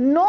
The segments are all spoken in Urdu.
9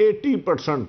80%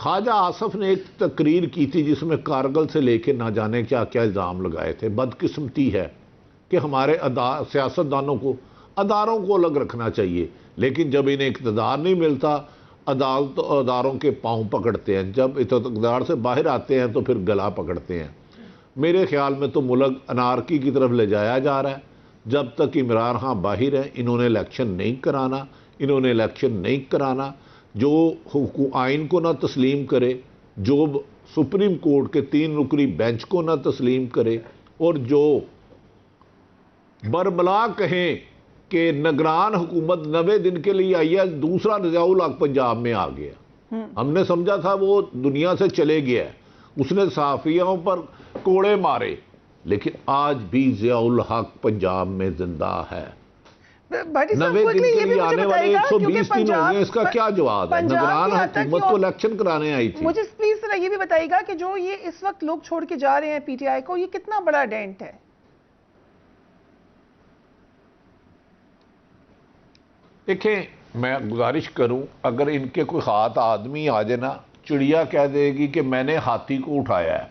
خواجہ آصف نے ایک تقریر کی تھی جس میں کارگل سے لے کے نہ جانے کیا کیا الزام لگائے تھے. بدقسمتی ہے کہ ہمارے سیاستدانوں کو اداروں کو الگ رکھنا چاہیے، لیکن جب انہیں اقتدار نہیں ملتا اداروں کے پاؤں پکڑتے ہیں، جب اقتدار سے باہر آتے ہیں تو پھر گلا پکڑتے ہیں. میرے خیال میں تو ملک انارکی کی طرف لے جایا جا رہا ہے. جب تک عمران خان باہر ہیں انہوں نے الیکشن نہیں کرانا. جو آئین کو نہ تسلیم کرے، جو سپریم کورٹ کے 3 رکنی بینچ کو نہ تسلیم کرے، اور جو بربلا کہیں کہ نگران حکومت 90 دن کے لیے آئی ہے، دوسرا ضیاء الحق پنجاب میں آ گیا. ہم نے سمجھا تھا وہ دنیا سے چلے گیا ہے، اس نے صحافیوں پر کوڑے مارے، لیکن آج بھی ضیاء الحق پنجاب میں زندہ ہے. 90 دن کے لیے آنے والے 120 دن ہو گئے، اس کا کیا جواب ہے؟ نگران حکومت تو الیکشن کرانے آئی تھی. مجھے پلیز ذرا یہ بھی بتائیے گا کہ جو یہ اس وقت لوگ چھوڑ کے جا رہے ہیں پی ٹی آئی کو، یہ کتنا بڑا ڈینٹ ہے؟ دیکھیں، میں گزارش کروں، اگر ان کے کوئی ہاتھ آدمی آ جائے نا، چڑیا کہہ دے گی کہ میں نے ہاتھی کو اٹھایا ہے.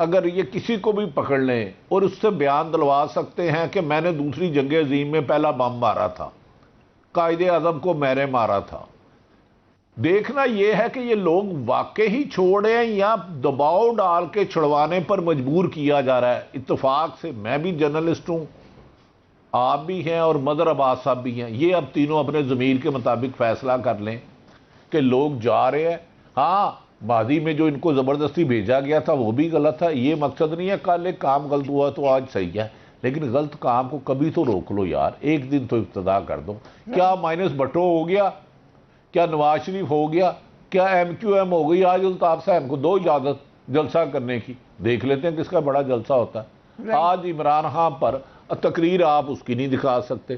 اگر یہ کسی کو بھی پکڑ لیں اور اس سے بیان دلوا سکتے ہیں کہ میں نے دوسری جنگ عظیم میں پہلا بم مارا تھا، قائد اعظم کو میں نے مارا تھا. دیکھنا یہ ہے کہ یہ لوگ واقعی چھوڑ رہے ہیں یا دباؤ ڈال کے چھڑوانے پر مجبور کیا جا رہا ہے. اتفاق سے میں بھی جرنلسٹ ہوں، آپ بھی ہیں اور مظہر عباس صاحب بھی ہیں. یہ اب تینوں اپنے ضمیر کے مطابق فیصلہ کر لیں کہ لوگ جا رہے ہیں. ہاں، ماضی میں جو ان کو زبردستی بھیجا گیا تھا وہ بھی غلط تھا. یہ مقصد نہیں ہے کل ایک کام غلط ہوا تو آج صحیح ہے، لیکن غلط کام کو کبھی تو روک لو یار، ایک دن تو ابتدا کر دو. کیا مائنس بھٹو ہو گیا؟ کیا نواز شریف ہو گیا؟ کیا ایم کیو ایم ہو گئی؟ آج الطاف صاحب کو دو اجازت جلسہ کرنے کی، دیکھ لیتے ہیں کس کا بڑا جلسہ ہوتا ہے. آج عمران خان پر تقریر آپ اس کی نہیں دکھا سکتے.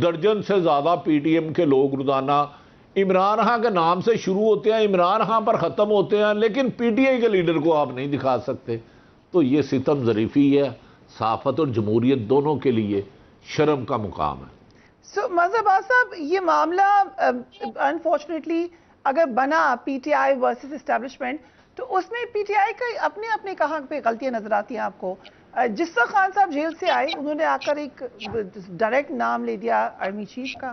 درجن سے زیادہ پی ٹی ایم کے لوگ روزانہ عمران خان کے نام سے شروع ہوتے ہیں، عمران خان پر ختم ہوتے ہیں، لیکن پی ٹی آئی کے لیڈر کو آپ نہیں دکھا سکتے. تو یہ ستم ظریفی ہے، صحافت اور جمہوریت دونوں کے لیے شرم کا مقام ہے. مظہر عباس صاحب، یہ معاملہ انفارچونیٹلی اگر بنا P T I versus establishment, تو اس میں پی ٹی آئی کا اپنے کہاں پہ غلطیاں نظر آتی ہیں آپ کو؟ جس طرح خان صاحب جیل سے آئے، انہوں نے آ کر ایک ڈائریکٹ نام لے دیا آرمی چیف کا،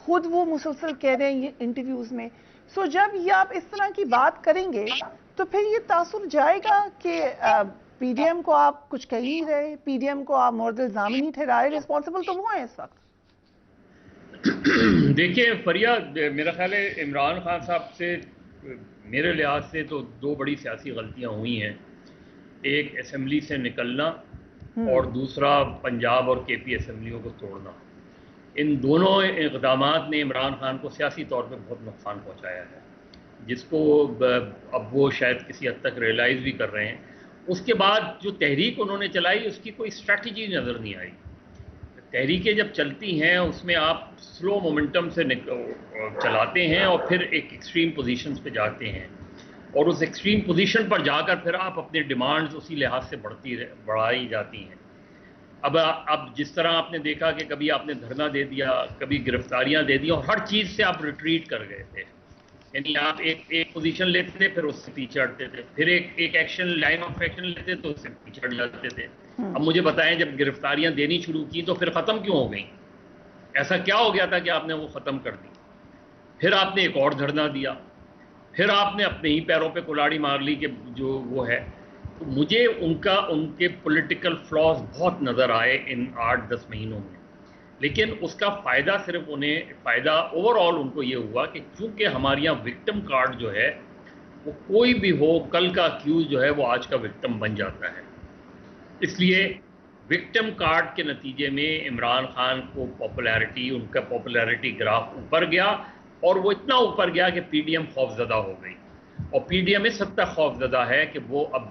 خود وہ مسلسل کہہ رہے ہیں یہ انٹرویوز میں. سو جب یہ آپ اس طرح کی بات کریں گے تو پھر یہ تاثر جائے گا کہ پی ڈی ایم کو آپ کچھ کہہ ہی رہے، پی ڈی ایم کو آپ مورد الزام ہی نہیں ٹھہرائے، ریسپانسبل تو وہ ہیں اس وقت. دیکھیے فریاد، میرا خیال ہے عمران خان صاحب سے میرے لحاظ سے تو 2 بڑی سیاسی غلطیاں ہوئی ہیں. ایک اسمبلی سے نکلنا اور دوسرا پنجاب اور کے پی اسمبلیوں کو توڑنا. ان دونوں اقدامات نے عمران خان کو سیاسی طور پہ بہت نقصان پہنچایا ہے، جس کو اب وہ شاید کسی حد تک ریئلائز بھی کر رہے ہیں. اس کے بعد جو تحریک انہوں نے چلائی اس کی کوئی اسٹریٹجی نظر نہیں آئی. تحریکیں جب چلتی ہیں اس میں آپ سلو مومنٹم سے چلاتے ہیں اور پھر ایک ایکسٹریم پوزیشنز پہ جاتے ہیں، اور اس ایکسٹریم پوزیشن پر جا کر پھر آپ اپنے ڈیمانڈز اسی لحاظ سے بڑھائی جاتی ہیں. اب جس طرح آپ نے دیکھا کہ کبھی آپ نے دھرنا دے دیا، کبھی گرفتاریاں دے دی، اور ہر چیز سے آپ ریٹریٹ کر گئے تھے. یعنی آپ ایک پوزیشن لیتے تھے پھر اس سے پیچھے ہٹتے تھے، پھر ایک ایکشن لائن آف ایکشن لیتے تو اس سے پیچھے ہٹ جاتے تھے. اب مجھے بتائیں جب گرفتاریاں دینی شروع کی تو پھر ختم کیوں ہو گئیں؟ ایسا کیا ہو گیا تھا کہ آپ نے وہ ختم کر دی؟ پھر آپ نے ایک اور دھرنا دیا، پھر آپ نے اپنے ہی پیروں پہ کلاڑی مار لی کہ جو وہ ہے. تو مجھے ان کے پولیٹیکل فلاز بہت نظر آئے ان 8-10 مہینوں میں، لیکن اس کا فائدہ صرف فائدہ اوور آل ان کو یہ ہوا کہ چونکہ ہمارے یہاں وکٹم کارڈ جو ہے وہ کوئی بھی ہو، کل کا اکیوز جو ہے وہ آج کا وکٹم بن جاتا ہے. اس لیے وکٹم کارڈ کے نتیجے میں عمران خان کو ان کا پاپولیرٹی گراف اوپر گیا، اور وہ اتنا اوپر گیا کہ پی ڈی ایم خوفزدہ ہو گئی. اور پی ڈی ایم اس حد تک خوفزدہ ہے کہ وہ اب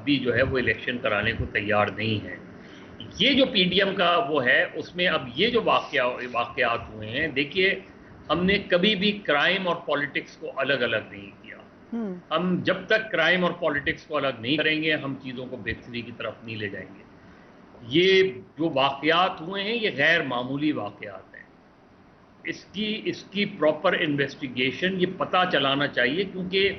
بھی جو ہے وہ الیکشن کرانے کو تیار نہیں ہے. یہ جو پی ڈی ایم کا وہ ہے اس میں اب یہ جو واقعات ہوئے ہیں، دیکھیے ہم نے کبھی بھی کرائم اور پالیٹکس کو الگ نہیں کیا. ہم جب تک کرائم اور پالیٹکس کو الگ نہیں کریں گے ہم چیزوں کو بہتری کی طرف نہیں لے جائیں گے. یہ جو واقعات ہوئے ہیں یہ غیر معمولی واقعات ہیں. اس کی پراپر انویسٹیگیشن یہ پتہ چلانا چاہیے، کیونکہ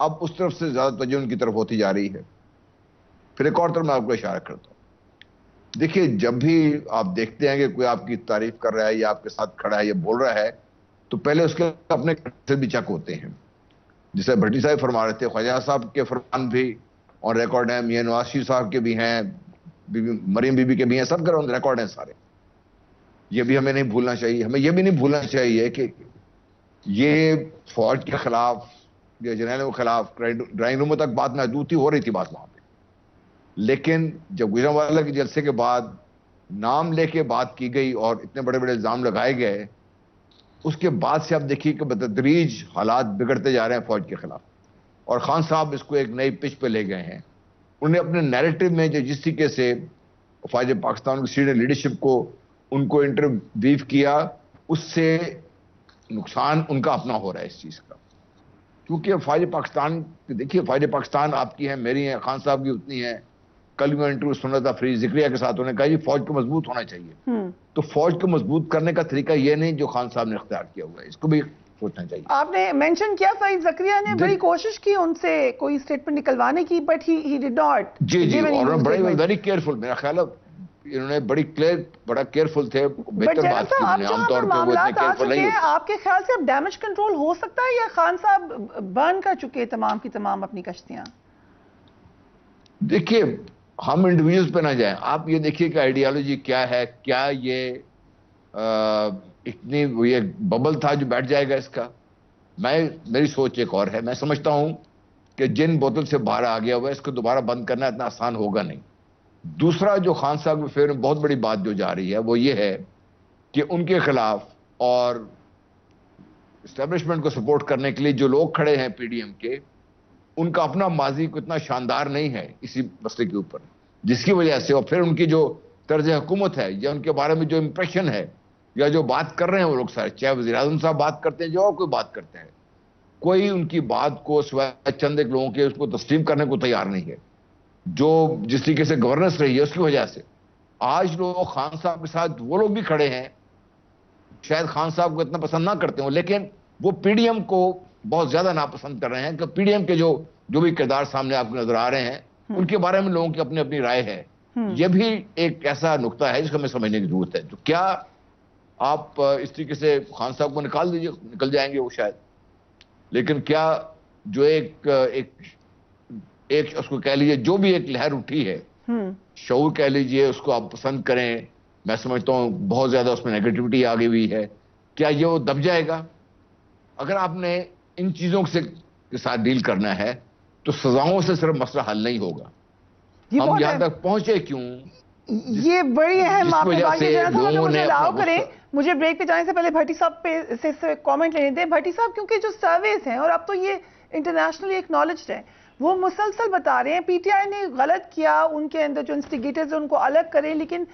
اب اس طرف سے زیادہ توجہ ان کی طرف ہوتی جا رہی ہے. پھر ایک اور طرف میں آپ کو اشارہ کرتا ہوں. دیکھیے جب بھی آپ دیکھتے ہیں کہ کوئی آپ کی تعریف کر رہا ہے یا آپ کے ساتھ کھڑا ہے یا بول رہا ہے تو پہلے اس کے اپنے سے بھی چیک ہوتے ہیں. جسے بھٹی صاحب فرما رہے تھے, خواجہ صاحب کے فرمان بھی اور ریکارڈ ہیں, میاں نواز شریف صاحب کے بھی ہیں, مریم بی بی کے بھی ہیں, سب کے ریکارڈ ہیں سارے. یہ بھی ہمیں نہیں بھولنا چاہیے. ہمیں یہ بھی نہیں بھولنا چاہیے کہ یہ فوج کے خلاف یا جنرلوں کے خلاف ڈرائنگ روموں تک بات محدود تھی, ہو رہی تھی بات وہاں پہ. لیکن جب گجرانوالہ کے جلسے کے بعد نام لے کے بات کی گئی اور اتنے بڑے بڑے الزام لگائے گئے, اس کے بعد سے آپ دیکھیے کہ بتدریج حالات بگڑتے جا رہے ہیں فوج کے خلاف. اور خان صاحب اس کو ایک نئی پچ پہ لے گئے ہیں. انہوں نے اپنے نیریٹو میں جو جس طریقے سے فوج پاکستان کی سینئر لیڈرشپ کو ان کو انٹرویو کیا, اس سے نقصان ان کا اپنا ہو رہا ہے اس چیز کا. کیونکہ فوج پاکستان, دیکھیے فوج پاکستان آپ کی ہیں, میری ہیں, خان صاحب کی اتنی ہیں. کل میں انٹرویو سنا تھا فریز ذکریہ کے ساتھ, انہوں نے کہا جی فوج کو مضبوط ہونا چاہیے. تو فوج کو مضبوط کرنے کا طریقہ یہ نہیں جو خان صاحب نے اختیار کیا ہوا ہے, اس کو بھی سوچنا چاہیے. آپ نے مینشن کیا فرید ذکریہ نے بڑی کوشش کی ان سے کوئی اسٹیٹمنٹ نکلوانے کی, بٹ ہی ڈڈ ناٹ. جی اور بڑے ویری کیئرفل, میرا خیال ہے انہوں نے بڑا کیئرفل تھے. بہتر بات کی انہوں نے, عام طور پہ وہ اتنے کیئرفل نہیں ہوتے. آپ کے خیال سے اب ڈیمیج کنٹرول ہو سکتا ہے یا خان صاحب برن کر چکے تمام کی تمام اپنی کشتیاں؟ دیکھیے ہم انڈیویجولز پہ نہ جائیں. آپ یہ دیکھیے کہ آئیڈیالوجی کیا ہے, کیا یہ اتنی یہ ببل تھا جو بیٹھ جائے گا اس کا. میری سوچ ایک اور ہے. میں سمجھتا ہوں کہ جن بوتل سے باہر آ گیا ہوا ہے اس کو دوبارہ بند کرنا اتنا آسان ہوگا نہیں. دوسرا جو خان صاحب کے فیور میں بہت بڑی بات جو جا رہی ہے وہ یہ ہے کہ ان کے خلاف اور اسٹیبلشمنٹ کو سپورٹ کرنے کے لیے جو لوگ کھڑے ہیں پی ڈی ایم کے, ان کا اپنا ماضی کو اتنا شاندار نہیں ہے اسی مسئلے کے اوپر, جس کی وجہ سے اور پھر ان کی جو طرز حکومت ہے یا ان کے بارے میں جو امپریشن ہے یا جو بات کر رہے ہیں وہ لوگ سارے, چاہے وزیر اعظم صاحب بات کرتے ہیں, جو اور کوئی بات کرتے ہیں, کوئی ان کی بات کو سوائے چند ایک لوگوں کے اس کو تسلیم کرنے کو تیار نہیں ہے. جو جس طریقے سے گورننس رہی ہے اس کی وجہ سے آج لوگ خان صاحب کے ساتھ وہ لوگ بھی کھڑے ہیں, شاید خان صاحب کو اتنا پسند نہ کرتے ہوں لیکن وہ پی ڈی ایم کو بہت زیادہ ناپسند کر رہے ہیں کہ پی ڈی ایم کے جو بھی کردار سامنے آپ کو نظر آ رہے ہیں ان کے بارے میں لوگوں کی اپنی اپنی رائے ہے. یہ بھی ایک ایسا نقطہ ہے جس کو ہمیں سمجھنے کی ضرورت ہے. تو کیا آپ اس طریقے سے خان صاحب کو نکال دیجئے, نکل جائیں گے وہ شاید, لیکن کیا جو ایک اس کو کہہ لیجیے جو بھی ایک لہر اٹھی ہے, شعور کہہ لیجیے, اس کو آپ پسند کریں, میں سمجھتا ہوں بہت زیادہ اس میں نیگیٹیوٹی آگے ہوئی ہے. کیا یہ وہ دب جائے گا؟ اگر آپ نے ان چیزوں کے ساتھ ڈیل کرنا ہے تو سزاؤں سے صرف مسئلہ حل نہیں ہوگا. ہم یہاں تک پہنچے کیوں, یہ بڑی اہم آپ کی بات ہے. مجھے الاؤ کریں, مجھے بریک پہ جانے سے پہلے بھٹی صاحب پہ سے کامنٹ لینے دیں. بھٹی صاحب کیونکہ جو سرویز ہیں اور اب تو یہ انٹرنیشنلی اکنالجڈ ہے, وہ مسلسل بتا رہے ہیں پی ٹی آئی نے غلط کیا, ان کے اندر جو انسٹیگیٹرز ہیں ان کو الگ کریں, لیکن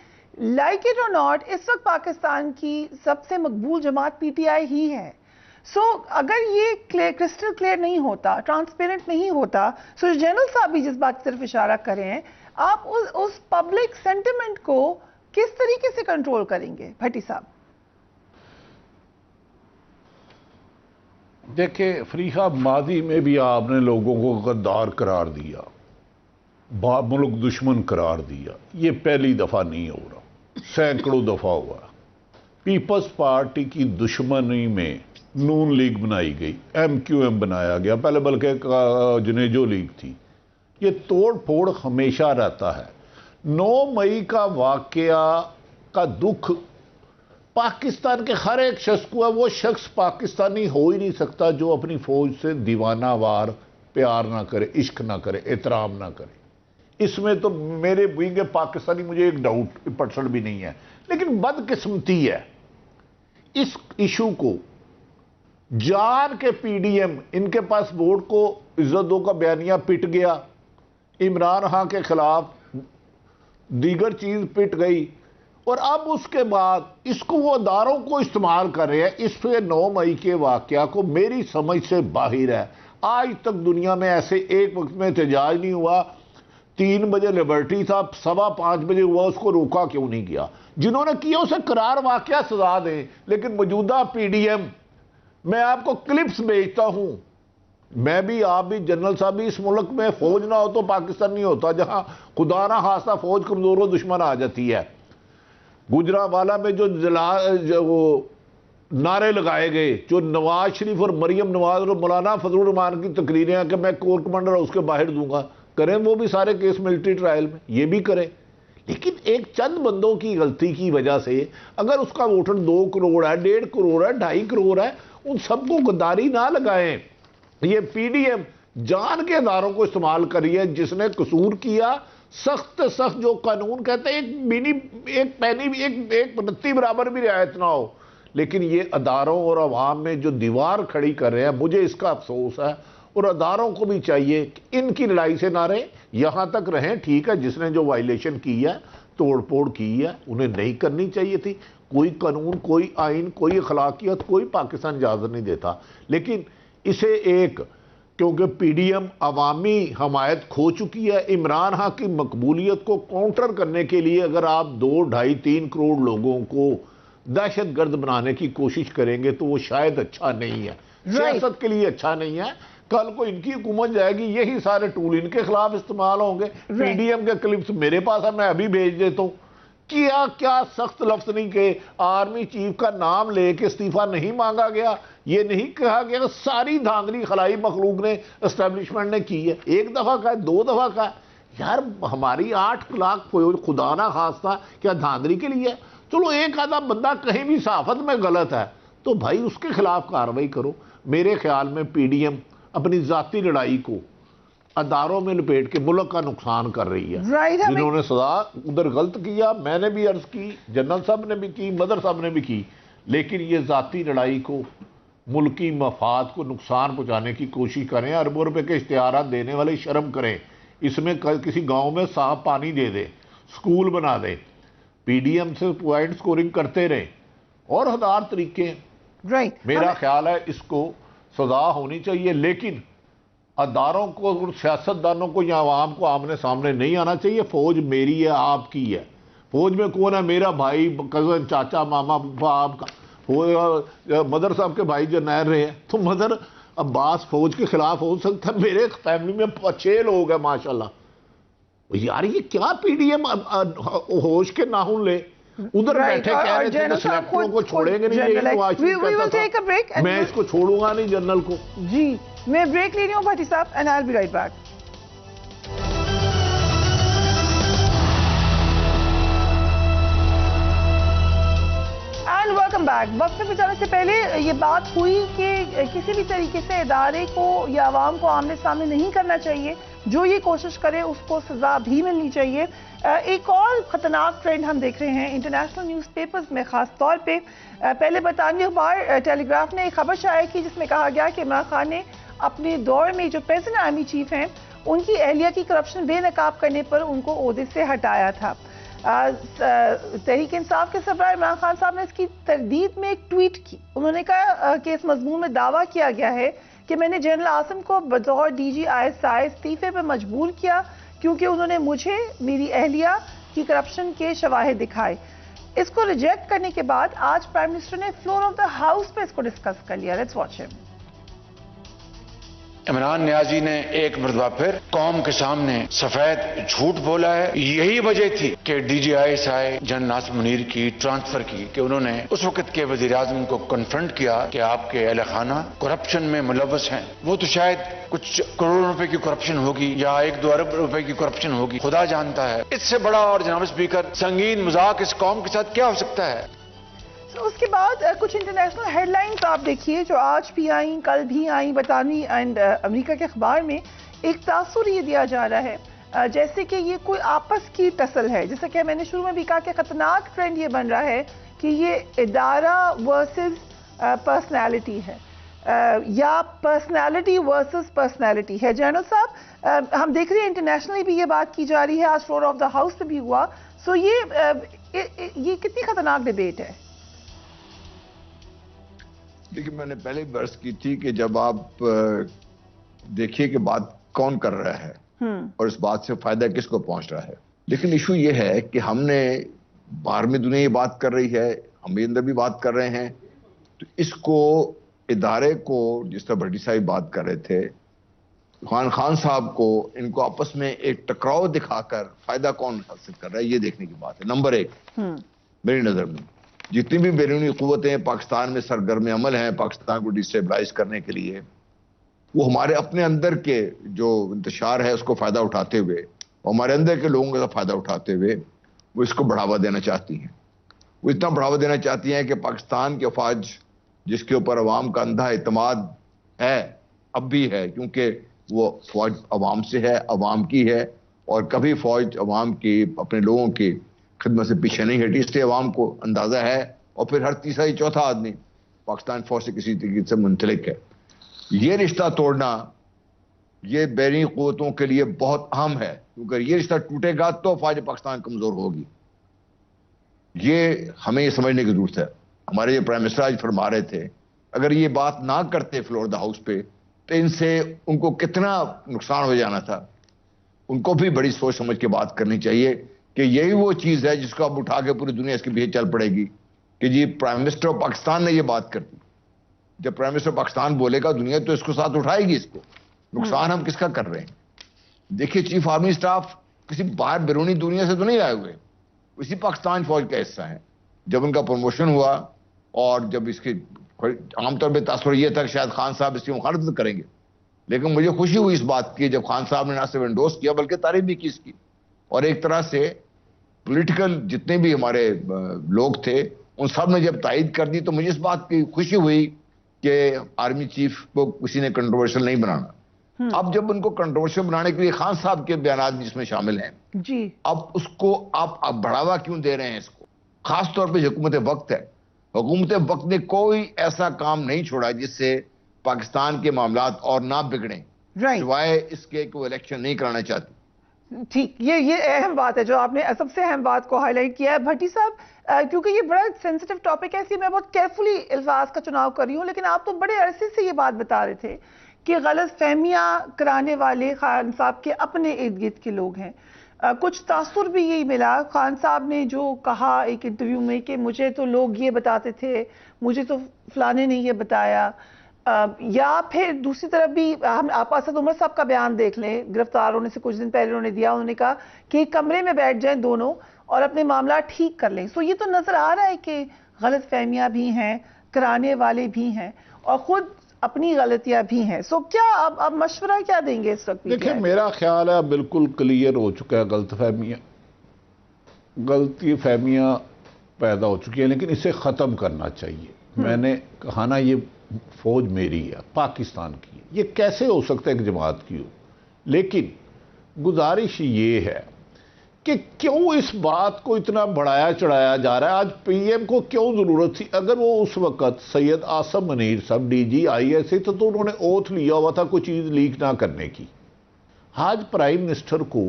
لائک اٹ اور ناٹ اس وقت پاکستان کی سب سے مقبول جماعت پی ٹی آئی ہی ہے. سو اگر یہ کرسٹل کلیئر نہیں ہوتا, ٹرانسپیرنٹ نہیں ہوتا, سو جنرل صاحب بھی جس بات کی طرف اشارہ کریں ہیں, آپ اس پبلک سینٹیمنٹ کو کس طریقے سے کنٹرول کریں گے بھٹی صاحب؟ دیکھیں فریحہ, ماضی میں بھی آپ نے لوگوں کو غدار قرار دیا, ملک دشمن قرار دیا. یہ پہلی دفعہ نہیں ہو رہا, سینکڑوں دفعہ ہوا. پیپلز پارٹی کی دشمنی میں نون لیگ بنائی گئی, ایم کیو ایم بنایا گیا, پہلے بلکہ جنیجو لیگ تھی. یہ توڑ پھوڑ ہمیشہ رہتا ہے. 9 مئی کا واقعہ کا دکھ پاکستان کے ہر ایک شخص کو ہے. وہ شخص پاکستانی ہو ہی نہیں سکتا جو اپنی فوج سے دیوانہ وار پیار نہ کرے, عشق نہ کرے, احترام نہ کرے. اس میں تو میرے بینگ پاکستانی مجھے ایک ڈاؤٹ پرسنٹ بھی نہیں ہے. لیکن بدقسمتی ہے اس ایشو کو جان کے پی ڈی ایم, ان کے پاس ووٹ کو عزت دو کا بیانیہ پٹ گیا, عمران خان کے خلاف دیگر چیز پٹ گئی, اور اب اس کے بعد اس کو وہ اداروں کو استعمال کر رہے ہیں. اس پہ 9 مئی کے واقعہ کو میری سمجھ سے باہر ہے. آج تک دنیا میں ایسے ایک وقت میں احتجاج نہیں ہوا. 3 بجے لبرٹی تھا, 5:15 بجے ہوا, اس کو روکا کیوں نہیں گیا؟ جنہوں نے کیا اسے قرار واقعہ سزا دیں. لیکن موجودہ پی ڈی ایم, میں آپ کو کلپس بھیجتا ہوں, میں بھی آپ بھی جنرل صاحب بھی اس ملک میں فوج نہ ہو تو پاکستان نہیں ہوتا، جہاں خدا نہ خواستہ فوج کمزور و دشمن آ جاتی ہے۔ گجرانوالہ میں جو وہ نعرے لگائے گئے، جو نواز شریف اور مریم نواز اور مولانا فضل الرحمان کی تقریریں ہیں کہ میں کور کمانڈر اس کے باہر دوں گا، کریں وہ بھی سارے کیس ملٹری ٹرائل میں، یہ بھی کریں۔ لیکن ایک چند بندوں کی غلطی کی وجہ سے اگر اس کا ووٹر 2 کروڑ ہے، 1.5 کروڑ ہے، 2.5 کروڑ ہے، ان سب کو غداری نہ لگائیں۔ یہ پی ڈی ایم جان کے اداروں کو استعمال کریے، جس نے قصور کیا سخت سخت جو قانون کہتے ہیں ایک نتی برابر بھی رعایت نہ ہو، لیکن یہ اداروں اور عوام میں جو دیوار کھڑی کر رہے ہیں، مجھے اس کا افسوس ہے، اور اداروں کو بھی چاہیے کہ ان کی لڑائی سے نہ رہیں، یہاں تک رہیں ٹھیک ہے، جس نے جو وائلیشن کی ہے، توڑ پھوڑ کی ہے، انہیں نہیں کرنی چاہیے تھی۔ کوئی قانون، کوئی آئین، کوئی اخلاقیات، کوئی پاکستان اجازت نہیں دیتا، لیکن اسے ایک کیونکہ پی ڈی ایم عوامی حمایت کھو چکی ہے، عمران خان کی مقبولیت کو کاؤنٹر کرنے کے لیے اگر آپ 2، 2.5، 3 کروڑ لوگوں کو دہشت گرد بنانے کی کوشش کریں گے تو وہ شاید اچھا نہیں ہے، سیاست کے لیے اچھا نہیں ہے۔ کل کو ان کی حکومت جائے گی، یہی سارے ٹول ان کے خلاف استعمال ہوں گے۔ پی ڈی ایم کے کلپس میرے پاس ہے، میں ابھی بھیج دیتا ہوں۔ کیا سخت لفظ نہیں کہ آرمی چیف کا نام لے کے استعفیٰ نہیں مانگا گیا، یہ نہیں کہا گیا، ساری دھاندلی خلائی مخلوق نے اسٹیبلشمنٹ نے کی ہے، 1 دفعہ کا ہے، 2 دفعہ کا ہے۔ یار ہماری 8 لاکھ خدا نہ خواستہ کیا دھاندلی کے لیے؟ چلو ایک آدھا بندہ کہیں بھی صحافت میں غلط ہے تو بھائی اس کے خلاف کارروائی کرو۔ میرے خیال میں پی ڈی ایم اپنی ذاتی لڑائی کو اداروں میں لپیٹ کے ملک کا نقصان کر رہی ہے۔ جنہوں نے سزا ادھر غلط کیا، میں نے بھی عرض کی، جنرل صاحب نے بھی کی، مدر صاحب نے بھی کی، لیکن یہ ذاتی لڑائی کو، ملکی مفاد کو نقصان پہنچانے کی کوشش کریں۔ اربوں روپے کے اشتہارات دینے والے شرم کریں، اس میں کسی گاؤں میں صاف پانی دے دیں، سکول بنا دیں، پی ڈی ایم سے پوائنٹ سکورنگ کرتے رہیں، اور ہزار طریقے ہیں۔ میرا خیال ہے اس کو سزا ہونی چاہیے، لیکن اداروں کو اور سیاستدانوں کو یا عوام کو آمنے سامنے نہیں آنا چاہیے۔ فوج میری ہے، آپ کی ہے۔ فوج میں کون ہے؟ میرا بھائی، کزن، چاچا، ماما، آپ کا مدر صاحب کے بھائی جرنیل رہے ہیں، تو مدر عباس فوج کے خلاف ہو سکتا ہے؟ میرے فیملی میں 6 لوگ ہیں ماشاءاللہ۔ یار یہ کیا پی ڈی ایم ہوش کے ناخن لے، ادھر بیٹھے کہہ رہے تھے کہ سلیکٹروں کو چھوڑیں گے نہیں، میں اس کو چھوڑوں گا نہیں جنرل کو۔ جی میں بریک لے رہی ہوں بھٹی صاحب، and I'll be right back. Welcome back. وقت پہ جانے سے پہلے یہ بات ہوئی کہ کسی بھی طریقے سے ادارے کو یا عوام کو آمنے سامنے نہیں کرنا چاہیے، جو یہ کوشش کرے اس کو سزا بھی ملنی چاہیے۔ ایک اور خطرناک ٹرینڈ ہم دیکھ رہے ہیں انٹرنیشنل نیوز پیپرز میں، خاص طور پہ پہلے برطانوی اخبار ٹیلی گراف نے ایک خبر شائع کی جس میں کہا گیا کہ عمران خان نے اپنے دور میں جو پریزیڈنٹ آرمی چیف ہیں ان کی اہلیہ کی کرپشن بے نقاب کرنے پر ان کو عہدے سے ہٹایا تھا۔ تحریک انصاف کے سربراہ عمران خان صاحب نے اس کی تردید میں ایک ٹویٹ کی۔ انہوں نے کہا کہ اس مضمون میں دعویٰ کیا گیا ہے کہ میں نے جنرل عاصم کو بطور ڈی جی ISI استعفے پر مجبور کیا کیونکہ انہوں نے مجھے میری اہلیہ کی کرپشن کے شواہد دکھائے۔ اس کو ریجیکٹ کرنے کے بعد آج پرائم منسٹر نے فلور آف دا ہاؤس پہ اس کو ڈسکس کر لیا۔ لیٹس واچ ہم۔ عمران نیازی نے ایک مرتبہ پھر قوم کے سامنے سفید جھوٹ بولا ہے۔ یہی وجہ تھی کہ D G ISI general Asim Munir کی ٹرانسفر کی کہ انہوں نے اس وقت کے وزیر اعظم کو کنفرنٹ کیا کہ آپ کے اہل خانہ کرپشن میں ملوث ہیں۔ وہ تو شاید کچھ کروڑ روپے کی کرپشن ہوگی یا 1-2 ارب روپے کی کرپشن ہوگی، خدا جانتا ہے۔ اس سے بڑا اور جناب اسپیکر سنگین مذاق اس قوم کے ساتھ کیا ہو سکتا ہے؟ اس کے بعد کچھ انٹرنیشنل ہیڈ لائنز آپ دیکھیے جو آج بھی آئیں، کل بھی آئیں برطانوی اینڈ امریکہ کے اخبار میں۔ ایک تاثر یہ دیا جا رہا ہے جیسے کہ یہ کوئی آپس کی ٹسل ہے، جیسا کہ میں نے شروع میں بھی کہا کہ خطرناک ٹرینڈ یہ بن رہا ہے کہ یہ ادارہ ورسز پرسنالٹی ہے یا پرسنالٹی ورسز پرسنالٹی ہے۔ جنرل صاحب ہم دیکھ رہے ہیں انٹرنیشنلی بھی یہ بات کی جا رہی ہے، آج فلور آف دا ہاؤس پہ بھی ہوا، سو یہ کتنی خطرناک ڈیبیٹ ہے؟ لیکن میں نے پہلے بھی عرض کی تھی کہ جب آپ دیکھیے کہ بات کون کر رہا ہے اور اس بات سے فائدہ کس کو پہنچ رہا ہے، لیکن ایشو یہ ہے کہ ہم نے باہر میں دنیا یہ بات کر رہی ہے، ہم بھی اندر بھی بات کر رہے ہیں، تو اس کو ادارے کو جس طرح بھٹی صاحب بات کر رہے تھے عمران خان صاحب کو ان کو آپس میں ایک ٹکراؤ دکھا کر فائدہ کون حاصل کر رہا ہے، یہ دیکھنے کی بات ہے. نمبر ایک میری نظر میں جتنی بھی بیرونی قوتیں پاکستان میں سرگرم عمل ہیں پاکستان کو ڈسٹیبلائز کرنے کے لیے، وہ ہمارے اپنے اندر کے جو انتشار ہے اس کو فائدہ اٹھاتے ہوئے، ہمارے اندر کے لوگوں کا فائدہ اٹھاتے ہوئے وہ اس کو بڑھاوا دینا چاہتی ہیں. وہ اتنا بڑھاوا دینا چاہتی ہیں کہ پاکستان کی افواج جس کے اوپر عوام کا اندھا اعتماد ہے، اب بھی ہے، کیونکہ وہ فوج عوام سے ہے، عوام کی ہے، اور کبھی فوج عوام کی اپنے لوگوں کی خدمت سے پیچھے نہیں ہٹی، اس لیے عوام کو اندازہ ہے، اور پھر ہر تیسرا یا چوتھا آدمی پاکستان فوج سے کسی طریقے سے منسلک ہے. یہ رشتہ توڑنا یہ بیرونی قوتوں کے لیے بہت اہم ہے، کیونکہ یہ رشتہ ٹوٹے گا تو فوج پاکستان کمزور ہوگی. یہ ہمیں یہ سمجھنے کی ضرورت ہے. ہمارے جو پرائم منسٹر آج فرما رہے تھے، اگر یہ بات نہ کرتے فلورida ہاؤس پہ تو ان سے ان کو کتنا نقصان ہو جانا تھا. ان کو بھی بڑی سوچ سمجھ کے بات کرنی چاہیے کہ یہی وہ چیز ہے جس کو اب اٹھا کے پوری دنیا اس کے پیچھے چل پڑے گی کہ g prime minister of Pakistan نے یہ بات کر دی. جب پرائم منسٹر پاکستان بولے گا دنیا تو اس کو ساتھ اٹھائے گی. اس کو نقصان ہم کس کا کر رہے ہیں؟ دیکھیے چیف آرمی سٹاف کسی باہر بیرونی دنیا سے تو نہیں آئے ہوئے، اسی پاکستان فوج کا حصہ ہیں. جب ان کا پروموشن ہوا اور جب اس کے عام طور پہ تاثر یہ تھا کہ شاید خان صاحب اس کی مخالفت کریں گے، لیکن مجھے خوشی ہوئی اس بات کی جب خان صاحب نے نہ صرف انڈوس کیا بلکہ تعریف بھی کی اس کی. اور ایک طرح سے پولیٹیکل جتنے بھی ہمارے لوگ تھے ان سب نے جب تائید کر دی تو مجھے اس بات کی خوشی ہوئی کہ آرمی چیف کو کسی نے کنٹروورشل نہیں بنانا. اب جب ان کو کنٹروورشل بنانے کے لیے خان صاحب کے بیانات بھی اس میں شامل ہیں جی، اب اس کو آپ بڑھاوا کیوں دے رہے ہیں؟ اس کو خاص طور پہ حکومت وقت ہے. حکومت وقت نے کوئی ایسا کام نہیں چھوڑا جس سے پاکستان کے معاملات اور نہ بگڑیں، سوائے اس کے کہ وہ الیکشن نہیں کرانا چاہتی. ٹھیک، یہ اہم بات ہے جو آپ نے سب سے اہم بات کو ہائی لائٹ کیا ہے. بھٹی صاحب، کیونکہ یہ بڑا سینسٹیو ٹاپک ہے اس لیے میں بہت کیئرفلی الفاظ کا چناؤ کر رہی ہوں، لیکن آپ تو بڑے عرصے سے یہ بات بتا رہے تھے کہ غلط فہمیاں کرانے والے خان صاحب کے اپنے ارد گرد کے لوگ ہیں. کچھ تاثر بھی یہی ملا خان صاحب نے جو کہا ایک انٹرویو میں کہ مجھے تو لوگ یہ بتاتے تھے، مجھے تو فلانے نے یہ بتایا. یا پھر دوسری طرف بھی آپ اسد عمر صاحب کا بیان دیکھ لیں، گرفتار ہونے سے کچھ دن پہلے انہوں نے دیا، انہوں نے کہا کہ ایک کمرے میں بیٹھ جائیں دونوں اور اپنے معاملات ٹھیک کر لیں. سو یہ تو نظر آ رہا ہے کہ غلط فہمیاں بھی ہیں، کرانے والے بھی ہیں، اور خود اپنی غلطیاں بھی ہیں. سو کیا اب مشورہ کیا دیں گے اس وقت؟ دیکھیں میرا خیال ہے بالکل کلیئر ہو چکا ہے، غلطی فہمیاں پیدا ہو چکی ہیں، لیکن اسے ختم کرنا چاہیے. میں نے کہا نا یہ فوج میری ہے، پاکستان کی ہے، یہ کیسے ہو سکتا ہے کہ جماعت کی ہو؟ لیکن گزارش یہ ہے کہ کیوں اس بات کو اتنا بڑھایا چڑھایا جا رہا ہے؟ آج پی ایم کو کیوں ضرورت تھی؟ اگر وہ اس وقت سید عاصم منیر صاحب ڈی جی آئی ایس تو انہوں نے اوتھ لیا ہوا تھا کوئی چیز لیک نہ کرنے کی. آج پرائم منسٹر کو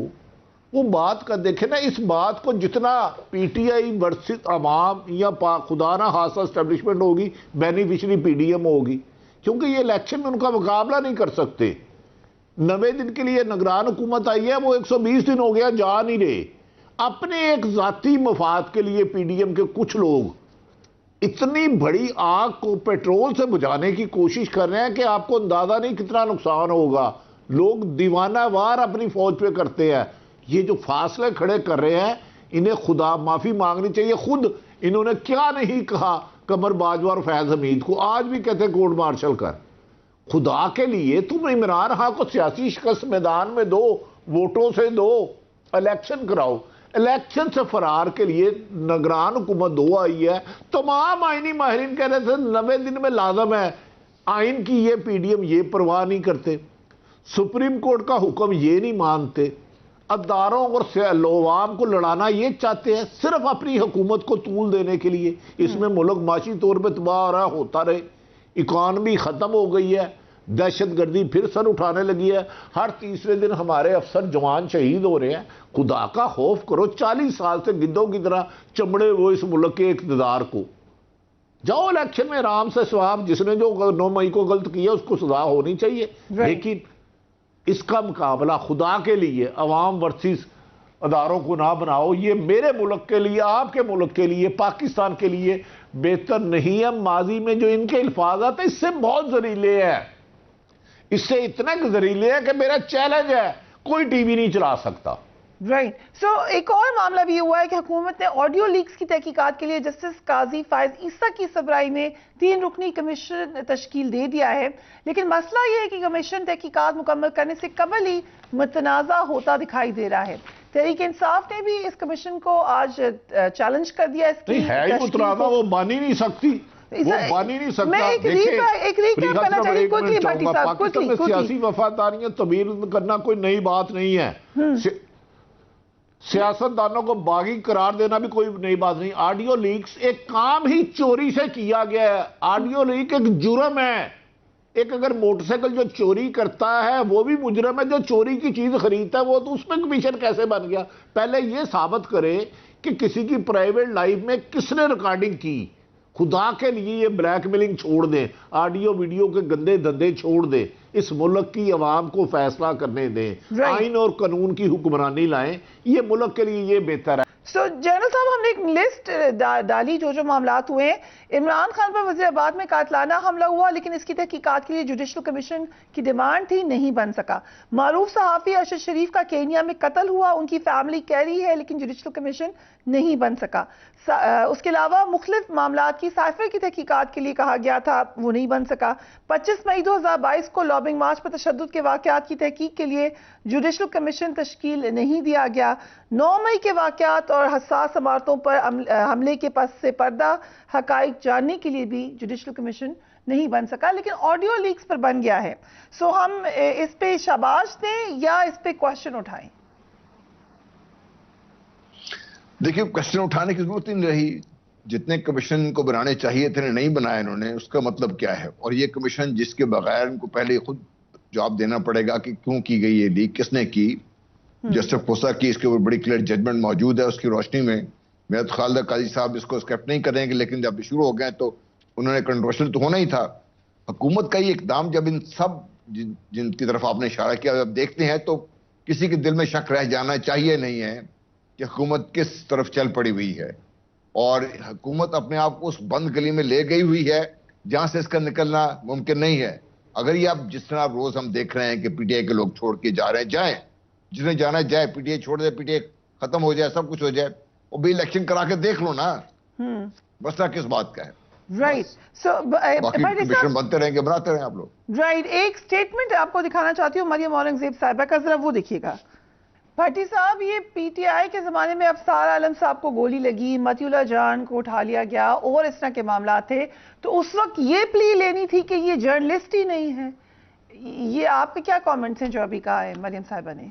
وہ بات کا دیکھیں نا، اس بات کو جتنا پی ٹی آئی ورسز عوام یا خدا نہ خاصا اسٹیبلشمنٹ ہوگی، بینیفیشری پی ڈی ایم ہوگی، کیونکہ یہ الیکشن میں ان کا مقابلہ نہیں کر سکتے. 90 دن کے لیے نگران حکومت آئی ہے، وہ 120 دن ہو گیا جا نہیں رہے. اپنے ایک ذاتی مفاد کے لیے پی ڈی ایم کے کچھ لوگ اتنی بڑی آگ کو پیٹرول سے بجھانے کی کوشش کر رہے ہیں کہ آپ کو اندازہ نہیں کتنا نقصان ہوگا. لوگ دیوانہ وار اپنی فوج پہ کرتے ہیں. یہ جو فاصلے کھڑے کر رہے ہیں انہیں خدا معافی مانگنی چاہیے. خود انہوں نے کیا نہیں کہا قمر باجوہ اور فیض حمید کو، آج بھی کہتے ہیں کورٹ مارشل کر. خدا کے لیے تم عمران خان کو سیاسی شکست میدان میں دو، ووٹوں سے دو، الیکشن کراؤ. الیکشن سے فرار کے لیے نگران حکومت 2 آئی ہے. تمام آئینی ماہرین کہہ رہے تھے 90 دن میں لازم ہے. آئین کی یہ پی ڈی ایم یہ پرواہ نہیں کرتے، سپریم کورٹ کا حکم یہ نہیں مانتے، اداروں اور عوام کو لڑانا یہ چاہتے ہیں صرف اپنی حکومت کو طول دینے کے لیے. اس میں ملک معاشی طور پہ تباہ ہو رہا ہوتا رہے، اکانومی ختم ہو گئی ہے، دہشت گردی پھر سر اٹھانے لگی ہے، ہر تیسرے دن ہمارے افسر جوان شہید ہو رہے ہیں. خدا کا خوف کرو. 40 سال سے گدوں کی طرح چمڑے وہ اس ملک کے اقتدار کو. جاؤ الیکشن میں آرام سے سواب، جس نے جو 9 مئی کو غلط کیا اس کو سزا ہونی چاہیے. لیکن اس کا مقابلہ خدا کے لیے عوام ورسز اداروں کو نہ بناؤ. یہ میرے ملک کے لیے، آپ کے ملک کے لیے، پاکستان کے لیے بہتر نہیں ہے. ماضی میں جو ان کے الفاظ آتے اس سے بہت زہریلے ہیں. اس سے اتنا زہریلے ہے کہ میرا چیلنج ہے کوئی ٹی وی نہیں چلا سکتا. رائٹ. سو ایک اور معاملہ بھی ہوا ہے کہ حکومت نے آڈیو لیکس کی تحقیقات کے لیے جسٹس قاضی فائز عیسیٰ کی سربراہی میں 3 رکنی کمیشن تشکیل دے دیا ہے، لیکن مسئلہ یہ ہے کہ کمیشن تحقیقات مکمل کرنے سے قبل ہی متنازع ہوتا دکھائی دے رہا ہے. تحریک انصاف نے بھی اس کمیشن کو آج چیلنج کر دیا. اس کی ہے ہی متنازع، وہ بن ہی نہیں سکتی، وہ بن ہی نہیں سکتا. میں ایک ریکیپ کرنا چاہیے کوئکلی بھٹی صاحب. پاکستان میں سیاسی وفاداریاں تبدیل کرنا کوئی نئی بات نہیں ہے، سیاستدانوں کو باغی قرار دینا بھی کوئی نئی بات نہیں. آڈیو لیکس ایک کام ہی چوری سے کیا گیا ہے. آڈیو لیک ایک جرم ہے. ایک اگر موٹر سائیکل جو چوری کرتا ہے وہ بھی مجرم ہے، جو چوری کی چیز خریدتا ہے وہ تو اس میں کمیشن کیسے بن گیا؟ پہلے یہ ثابت کرے کہ کسی کی پرائیویٹ لائف میں کس نے ریکارڈنگ کی. خدا کے لیے یہ بلیک میلنگ چھوڑ دیں، آڈیو ویڈیو کے گندے دھندے چھوڑ دیں، اس ملک کی عوام کو فیصلہ کرنے دیں، آئین اور قانون کی حکمرانی لائیں، یہ ملک کے لیے یہ بہتر ہے. سو جنرل صاحب، ہم نے ایک لسٹ ڈالی جو معاملات ہوئے ہیں. عمران خان پر وزیر آباد میں قاتلانہ حملہ ہوا، لیکن اس کی تحقیقات کے لیے جوڈیشل کمیشن کی ڈیمانڈ تھی، نہیں بن سکا. معروف صحافی ارشد شریف کا کینیا میں قتل ہوا، ان کی فیملی کہہ رہی ہے، لیکن جوڈیشل کمیشن نہیں بن سکا. اس کے علاوہ مختلف معاملات کی سائفر کی تحقیقات کے لیے کہا گیا تھا، وہ نہیں بن سکا. 25 مئی 2022 کو لابنگ مارچ پر تشدد کے واقعات کی تحقیق کے لیے جوڈیشل کمیشن تشکیل نہیں دیا گیا. 9 مئی کے واقعات اور حساس عمارتوں پر حملے کے پس سے پردہ حقائق جاننے کے لیے بھی جوڈیشل کمیشن نہیں بن سکا، لیکن آڈیو لیکس پر بن گیا ہے. سو ہم اس پہ شاباش دیں یا اس پہ کوشچن اٹھائیں؟ دیکھیے، کوشچن اٹھانے کی ضرورت ہی نہیں رہی. جتنے کمیشن کو بنانے چاہیے تھے نہیں بنائے انہوں نے، اس کا مطلب کیا ہے؟ اور یہ کمیشن جس کے بغیر ان کو پہلے خود جواب دینا پڑے گا کہ کیوں کی گئی یہ لیک، کس نے کی. جسٹس پوسا کی اس کے اوپر بڑی کلیئر ججمنٹ موجود ہے. اس کی روشنی میں میرا تو خیال ہے قاضی صاحب اس کو اسکیپ نہیں کریں گے، لیکن جب شروع ہو گئے تو انہوں نے کنٹروورشل تو ہونا ہی تھا. حکومت کا یہ اقدام جب ان سب جن کی طرف آپ نے اشارہ کیا جب دیکھتے ہیں تو کسی کے دل میں شک رہ جانا چاہیے نہیں ہے کہ حکومت کس طرف چل پڑی ہوئی ہے، اور حکومت اپنے آپ کو اس بند گلی میں لے گئی ہوئی ہے جہاں سے اس کا نکلنا ممکن نہیں ہے. اگر یہ اب جس طرح روز ہم دیکھ رہے ہیں کہ پی ٹی آئی کے لوگ چھوڑ کے جا رہے ہیں، جائیں، جس نے جانا جائے، پی ٹی آئی چھوڑ دے، پی ٹی آئی ختم ہو جائے، سب کچھ ہو جائے، وہ بھی الیکشن کرا کے دیکھ لو نا. مسئلہ کس بات کا ہے؟ رائٹ. سو کمیشن بنتے رہیں گے، بناتے رہیں آپ لوگ. رائٹ. ایک سٹیٹمنٹ آپ کو دکھانا چاہتی ہوں مریم اورنگزیب صاحبہ کا، ذرا وہ دیکھیے گا. بھٹی صاحب، یہ پی ٹی آئی کے زمانے میں ابصار عالم صاحب کو گولی لگی، متی اللہ جان کو اٹھا لیا گیا اور اس طرح کے معاملات تھے، تو اس وقت یہ پلی لینی تھی کہ یہ جرنلسٹ ہی نہیں ہے. یہ آپ کے کیا کامنٹس ہیں جو ابھی کہا ہے مریم صاحبہ نے؟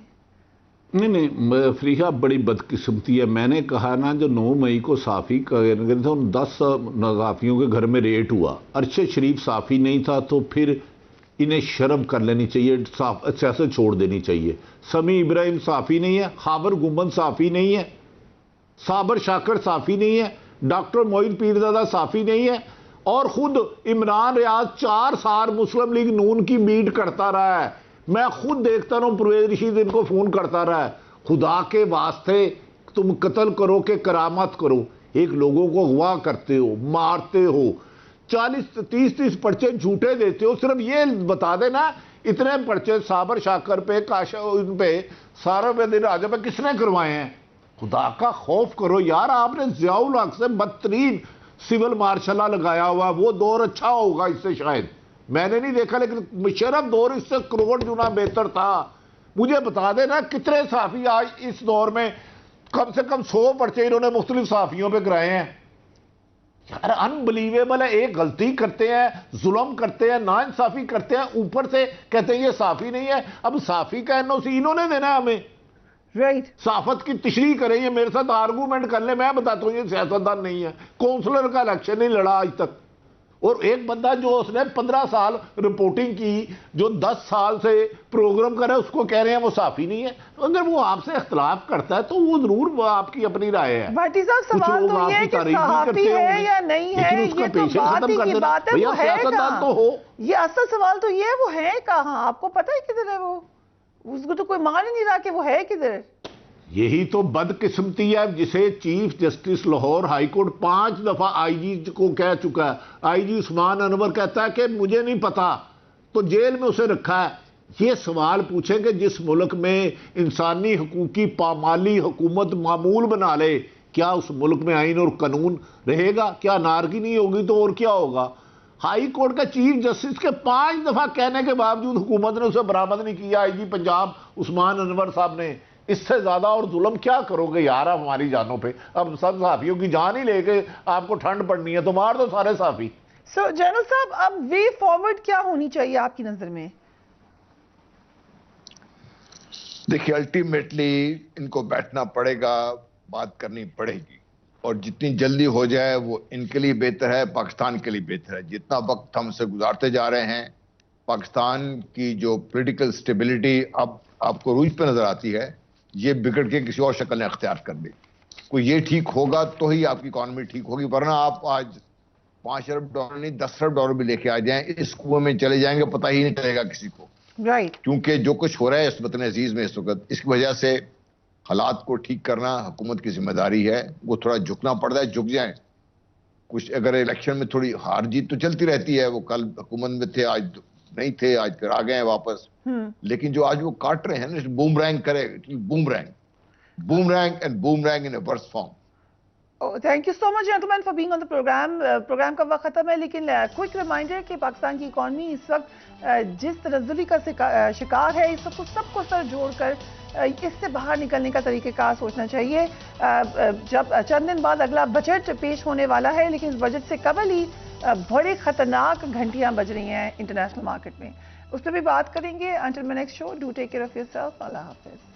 نہیں فریحہ، بڑی بدقسمتی ہے. میں نے کہا نا، جو 9 مئی کو صحافی تھے ان 10 صحافیوں کے گھر میں ریٹ ہوا. ارشد شریف صحافی نہیں تھا تو پھر انہیں شرم کر لینی چاہیے، سیاست چھوڑ دینی چاہیے. سمیع ابراہیم صحافی نہیں ہے، خاور گنبد صحافی نہیں ہے، صابر شاکر صحافی نہیں ہے، ڈاکٹر معین پیرزادہ صحافی نہیں ہے، اور خود عمران ریاض 4 سال مسلم لیگ نون کی میٹ کرتا رہا ہے. میں خود دیکھتا رہا ہوں، پرویز رشید ان کو فون کرتا رہا ہے. خدا کے واسطے تم قتل کرو کہ کرامت کرو. ایک لوگوں کو اغوا کرتے ہو، مارتے ہو، 40-30 پرچے جھوٹے دیتے ہو. صرف یہ بتا دینا اتنے پرچے صابر شاکر پہ، ان پہ، سارا بدر راجہ پہ کس نے کروائے ہیں؟ خدا کا خوف کرو یار. آپ نے ضیاء الحق سے بدترین سول مارشل لگایا ہوا، وہ دور اچھا ہوگا اس سے شاید، میں نے نہیں دیکھا، لیکن مشرف دور اس سے کروڑ گنا بہتر تھا. مجھے بتا دینا کتنے صحافی آج اس دور میں کم سے کم 100 پرچے انہوں نے مختلف صحافیوں پہ کرائے ہیں. یار انبلیویبل ہے. ایک غلطی کرتے ہیں، ظلم کرتے ہیں، ناانصافی کرتے ہیں، اوپر سے کہتے ہیں یہ صحافی نہیں ہے. اب صحافی کا NOC انہوں نے دینا ہے ہمیں. رائٹ. صحافت کی تشریح کریں، یہ میرے ساتھ آرگومنٹ کر لیں، میں بتاتا ہوں یہ سیاستدان نہیں ہے. کونسلر کا الیکشن نہیں لڑا آج تک. اور ایک بندہ جو اس نے 15 سال رپورٹنگ کی، جو 10 سال سے پروگرام کر رہا ہے، اس کو کہہ رہے ہیں وہ صحافی نہیں ہے. اگر وہ آپ سے اختلاف کرتا ہے تو وہ ضرور آپ کی اپنی رائے ہے. بھٹی صاحب، سوال تو یہ ہے کہ صحافی ہے یا نہیں ہے، یہ تو بات ہی کی بات ہے. وہ ہے کہاں؟ یہ اصل سوال تو یہ ہے، وہ ہے کہاں؟ آپ کو پتہ ہے کدھر ہے وہ؟ اس کو تو کوئی مان ہی نہیں رہا کہ وہ ہے کدھر. یہی تو بدقسمتی ہے جسے chief justice Lahore high court 5 دفعہ آئی جی کو کہہ چکا ہے. آئی جی عثمان انور کہتا ہے کہ مجھے نہیں پتا تو جیل میں اسے رکھا ہے. یہ سوال پوچھیں کہ جس ملک میں انسانی حقوق کی پامالی حکومت معمول بنا لے, کیا اس ملک میں آئین اور قانون رہے گا؟ کیا نارکی نہیں ہوگی تو اور کیا ہوگا؟ ہائی کورٹ کا چیف جسٹس کے 5 دفعہ کہنے کے باوجود حکومت نے اسے برآمد نہیں کیا. آئی جی پنجاب عثمان انور صاحب نے. اس سے زیادہ اور ظلم کیا کرو گے یار آپ ہماری جانوں پہ؟ اب سب صحافیوں کی جان ہی لے کے آپ کو ٹھنڈ پڑنی ہے تو مار دو سارے صحافی. سو جنرل صاحب اب وے فارورڈ کیا ہونی چاہیے آپ کی نظر میں؟ دیکھیے الٹیمیٹلی ان کو بیٹھنا پڑے گا, بات کرنی پڑے گی, اور جتنی جلدی ہو جائے وہ ان کے لیے بہتر ہے, پاکستان کے لیے بہتر ہے. جتنا وقت ہم سے گزارتے جا رہے ہیں پاکستان کی جو پولیٹیکل سٹیبلٹی اب آپ کو روج پہ نظر آتی ہے, یہ بگڑ کے کسی اور شکل نے اختیار کر لی. کوئی یہ ٹھیک ہوگا تو ہی آپ کی اکانومی ٹھیک ہوگی, ورنہ آپ آج $5 ارب نہیں $10 ارب بھی لے کے آ جائیں, اس کنویں میں چلے جائیں گے, پتہ ہی نہیں چلے گا کسی کو. رائٹ. کیونکہ جو کچھ ہو رہا ہے اس وطن عزیز میں اس وقت, اس کی وجہ سے حالات کو ٹھیک کرنا حکومت کی ذمہ داری ہے. وہ تھوڑا جھکنا پڑتا ہے, جھک جائیں. کچھ اگر الیکشن میں تھوڑی ہار جیت تو چلتی رہتی ہے, وہ کل حکومت میں تھے آج نہیں تھے, آج پھر آ گئے ہیں واپس. لیکن جو آج وہ کاٹ رہے ہیں نا, بوم رینگ کرے, boomerang and boomerang in a worse form. Thank you so much gentlemen for being on the programme. Programme کا وقت ختم ہے, لیکن کوئک ریمائنڈر کہ پاکستان کی اکانومی اس وقت جس تنزلی کا شکار ہے, اس وقت سب کو سر جوڑ کر اس سے باہر نکلنے کا طریقہ کار سوچنا چاہیے. جب چند دن بعد اگلا بجٹ پیش ہونے والا ہے, لیکن اس بجٹ سے قبل ہی بڑے خطرناک گھنٹیاں بج رہی ہیں انٹرنیشنل مارکیٹ میں, اس پہ بھی بات کریں گے. Until my next show, do take care of yourself. اللہ حافظ.